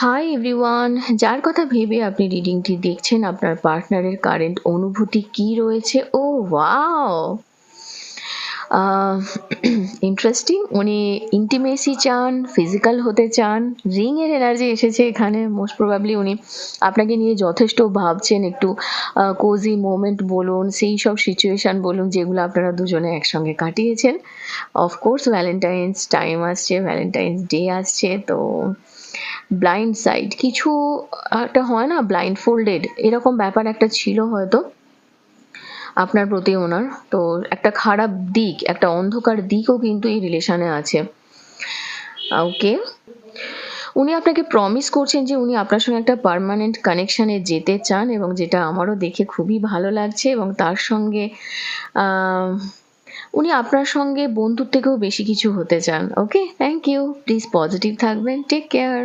Hi everyone, যার কথা ভেবে আপনি রিডিংটি দেখছেন আপনার পার্টনারের কারেন্ট অনুভূতি কি রয়েছে? ও ওয়াও, ইন্টারেস্টিং। উনি ইন্টিমেসি চান, ফিজিক্যাল হতে চান। রিং এর এনার্জি এসেছে এখানে। মোস্ট প্রবাবলি উনি আপনাকে নিয়ে যথেষ্ট ভাবছেন। একটু কোজি মোমেন্ট বলুন, সেই সব সিচুয়েশন বলুন যেগুলো আপনারা দুজনে একসঙ্গে কাটিয়েছেন। অফকোর্স ভ্যালেন্টাইন্স টাইম আসছে, ভ্যালেন্টাইন্স ডে আসছে, তো ব্লাইন্ড সাইড কিছু একটা হয় না, ব্লাইন্ড ফোল্ডেড, এরকম ব্যাপার একটা ছিল হয়তো আপনার প্রতি ওনার। তো একটা খারাপ দিক, একটা অন্ধকার দিকও কিন্তু এই রিলেশনে আছে। ওকে, উনি আপনাকে প্রমিস করছেন যে উনি আপনার সঙ্গে একটা পার্মানেন্ট কানেকশানে যেতে চান, এবং যেটা আমারও দেখে খুবই ভালো লাগছে। এবং তার সঙ্গে উনি আপনার সঙ্গে বন্ধুর থেকেও বেশি কিছু হতে চান। Okay, thank you. Please positive থাকবেন। Take care.